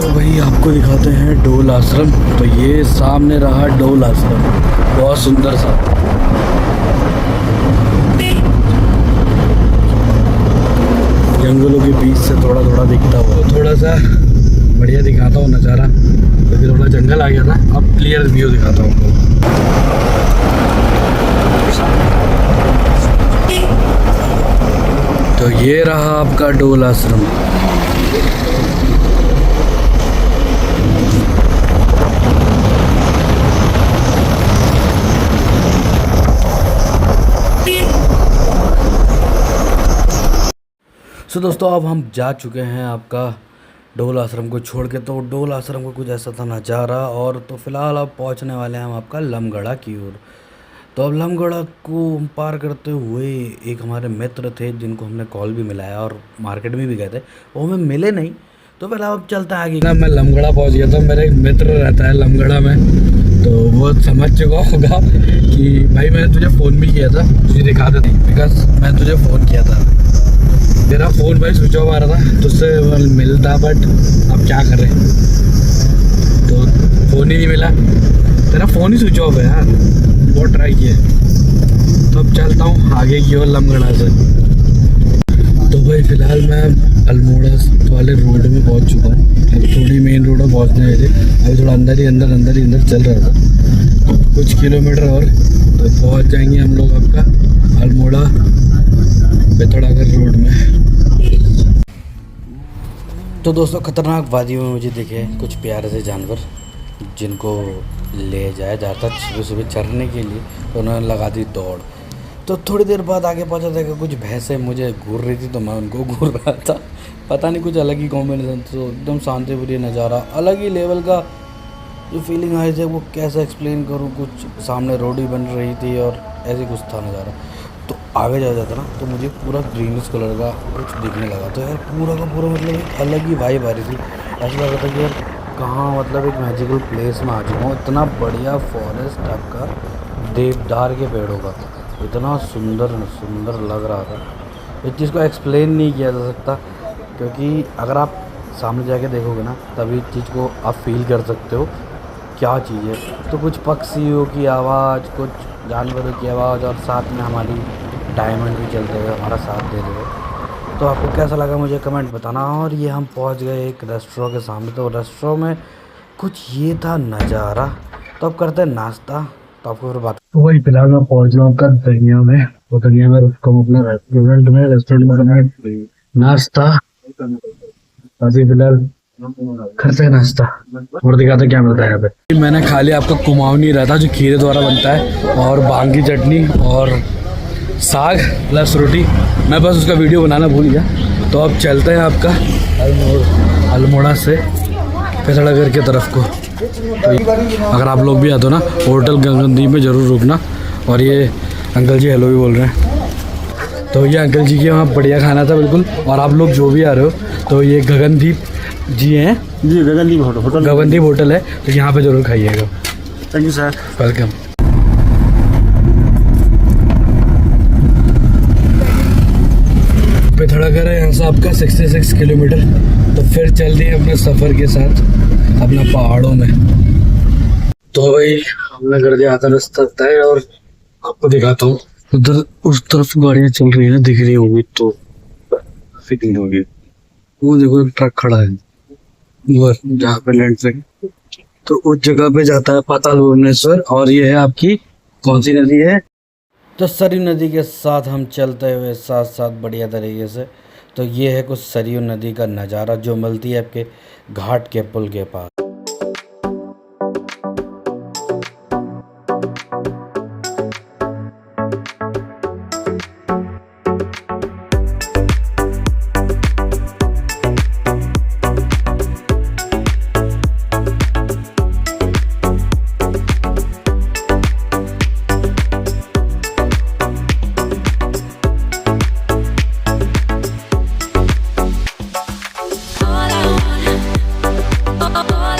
वही आपको दिखाते हैं डोल आश्रम। तो ये सामने रहा डोल आश्रम, बहुत सुंदर सा। जंगलों के बीच से थोड़ा थोड़ा दिखता हुआ, थोड़ा सा बढ़िया दिखाता हूँ नज़ारा, क्योंकि थोड़ा जंगल आ गया था। अब क्लियर व्यू दिखाता हूँ आपको। तो ये रहा आपका डोल आश्रम। तो दोस्तों अब हम जा चुके हैं आपका डोल आश्रम को छोड़ के। तो डोल आश्रम को कुछ ऐसा था नज़ारा। और तो फ़िलहाल अब पहुंचने वाले हैं हम आपका लमगढ़ा की ओर। तो अब लमगढ़ा को हम पार करते हुए एक हमारे मित्र थे जिनको हमने कॉल भी मिलाया और मार्केट में भी गए थे, वो हमें मिले नहीं। तो फिलहाल अब चलता है आगे ना। मैं लमगढ़ा पहुँच गया था, मेरा एक मित्र रहता है लमगढ़ा में, तो वो समझ चुका होगा कि भाई मैंने तुझे फ़ोन भी किया था, तुझे दिखा देते बिकॉज मैं तुझे फ़ोन किया था। तेरा फ़ोन भाई स्विच ऑफ आ रहा था, तुझसे मिलता, बट अब क्या करें, तो फ़ोन ही नहीं मिला। तेरा फ़ोन ही स्विच ऑफ है यार, बहुत ट्राई किया। तो अब चलता हूँ आगे की ओर लमगढ़ा से। तो भाई फ़िलहाल मैं अल्मोड़ा वाले रोड में पहुँच चुका हूँ। अब थोड़ी मेन रोड में पहुँचने वाले, अभी थोड़ा अंदर ही अंदर चल रहा था। कुछ किलोमीटर और तो पहुँच जाएंगे हम लोग आपका अल्मोड़ा पिथौरागढ़ रोड में। तो दोस्तों खतरनाक वादी में मुझे दिखे कुछ प्यारे से जानवर जिनको ले जाया जाता सुबह सुबह चरने के लिए। तो उन्होंने लगा दी दौड़। तो थोड़ी देर बाद आगे पहुंचा था कि कुछ भैंसें मुझे घूर रही थी, तो मैं उनको घूर रहा था। पता नहीं कुछ अलग ही कॉम्बिनेशन। तो एकदम शांतिप्रिय नज़ारा, अलग ही लेवल का जो फीलिंग आई थी वो कैसे एक्सप्लेन करूँ। कुछ सामने रोड ही बन रही थी और ऐसे कुछ था नज़ारा। तो आगे जा जाता ना तो मुझे पूरा ग्रीनिश कलर का कुछ दिखने लगा। तो यार पूरा का पूरा मतलब एक अलग ही वाइब आ रही थी। ऐसा लग रहा था कि यार कहाँ मतलब एक मैजिकल प्लेस में आ चुका हूँ। इतना बढ़िया फॉरेस्ट आपका देवदार के पेड़ों का, इतना सुंदर सुंदर लग रहा था। इस चीज़ को एक्सप्लेन नहीं किया जा सकता, क्योंकि अगर आप सामने जाके देखोगे ना तभी इस चीज़ को आप फील कर सकते हो क्या चीज़ है। तो कुछ पक्षियों की आवाज़, कुछ जानवरों की आवाज़ और साथ में हमारी डायमंड भी चलते हुए हमारा साथ दे रहे हैं। तो आपको कैसा लगा मुझे कमेंट बताना। और ये हम पहुंच गए एक रेस्टोरेंट के सामने। तो रेस्टोरेंट में कुछ ये था नज़ारा। तो अब करते हैं नाश्ता, तो आपको फिर बात। तो वही फिलहाल मैं पहुँच रहा हूँ आपका दरिया में। तो दरिया में रुका अपना रेस्टोरेंट में नाश्ता। अभी फिलहाल करते हैं नाश्ता और दिखाते क्या मिलता है यहाँ पे। मैंने खा लिया आपका कुमाऊनी रहता जो खीरे द्वारा बनता है, और बांग की चटनी और साग प्लस रोटी। मैं बस उसका वीडियो बनाना भूल गया। तो अब चलते हैं आपका अल्मोड़ा से पिथौरागढ़ की तरफ को। तो अगर आप लोग भी आते हो ना होटल गगनदीप में ज़रूर रुकना। और ये अंकल जी हेलो भी बोल रहे हैं। तो ये अंकल जी के वहाँ बढ़िया खाना था बिल्कुल। और आप लोग जो भी आ रहे हो तो ये गगनदीप जी हैं जी, गगनदीप होटल है, तो यहाँ पे ज़रूर खाइएगा। Thank you sir, welcome. Pithoragarh है यहाँ से आपका 66 किलोमीटर। तो फिर चल दिए अपने सफ़र के साथ अपना पहाड़ों में। तो भाई हमने कर दिया आधा रास्ता तय और आपको दिखाता हूँ। उधर उस तरफ गाड़ियाँ चल रही है, दिख रही होगी तो फिटिंग होगी। वो देखो एक ट्रक खड़ा है जहाँ पे लैंड से, तो उस जगह पे जाता है पाताल भुवनेश्वर। और ये है आपकी कौन सी नदी है? तो सरयू नदी के साथ हम चलते हुए साथ साथ बढ़िया तरीके से। तो ये है कुछ सरयू नदी का नज़ारा जो मिलती है आपके घाट के पुल के पास। All I want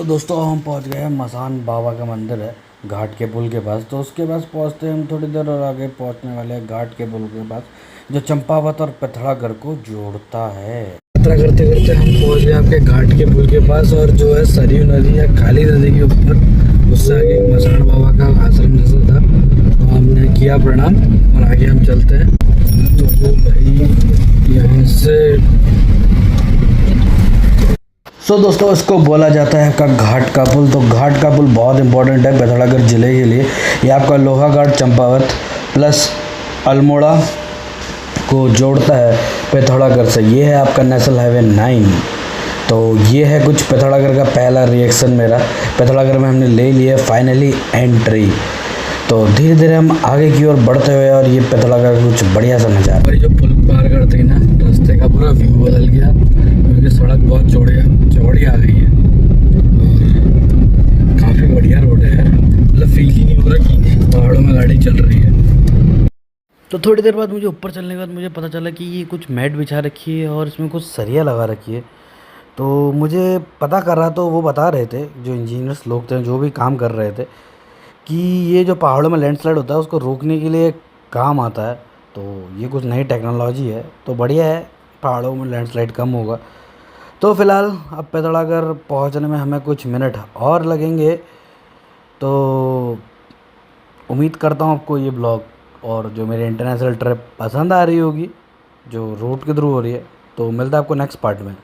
दोस्तों हम पहुंच गए हैं मसान बाबा का मंदिर है घाट के पुल के पास। तो उसके पास पहुंचते हैं हम थोड़ी देर और आगे पहुंचने वाले हैं घाट के पुल के पास जो चंपावत और पिथौरागढ़ को जोड़ता है। यात्रा करते करते हम पहुंच गए आपके घाट के पुल के पास और जो है सरयू नदी या काली नदी के ऊपर उससे आगे एक मसान बाबा का आश्रम जैसा था, तो हमने किया प्रणाम और आगे हम चलते हैं। तो वो भाई यहाँ से दोस्तों इसको बोला जाता है आपका घाट का पुल। तो घाट का पुल बहुत इंपॉर्टेंट है पिथौरागढ़ ज़िले के लिए। ये आपका लोहाघाट चंपावत प्लस अल्मोड़ा को जोड़ता है पिथौरागढ़ से। ये है आपका नेशनल हाईवे 9। तो ये है कुछ पिथौरागढ़ का पहला रिएक्शन मेरा। पिथौरागढ़ में हमने ले लिया फाइनली एंट्री। तो धीरे धीरे हम आगे की ओर बढ़ते हुए और ये पिथौरागढ़ का कुछ बढ़िया सा नज़ारा। और जो पुल पार करते ही ना रास्ते का पूरा व्यू बदल गया क्योंकि सड़क बहुत चौड़ी आ गई है और काफ़ी बढ़िया रोड है यार। मतलब फील ही नहीं हो रहा कि पहाड़ों में गाड़ी चल रही है। तो थोड़ी देर बाद मुझे ऊपर चलने के बाद मुझे पता चला कि ये कुछ मैट बिछा रखी है और इसमें कुछ सरिया लगा रखी है। तो मुझे पता कर रहा तो वो बता रहे थे जो इंजीनियर्स लोग थे जो भी काम कर रहे थे कि ये जो पहाड़ों में लैंडस्लाइड होता है उसको रोकने के लिए काम आता है। तो ये कुछ नई टेक्नोलॉजी है तो बढ़िया है, पहाड़ों में लैंडस्लाइड कम होगा। तो फ़िलहाल अब पिथौरागढ़ पहुंचने में हमें कुछ मिनट और लगेंगे। तो उम्मीद करता हूं आपको ये ब्लॉग और जो मेरी इंटरनेशनल ट्रिप पसंद आ रही होगी जो रोड के थ्रू हो रही है। तो मिलता है आपको नेक्स्ट पार्ट में।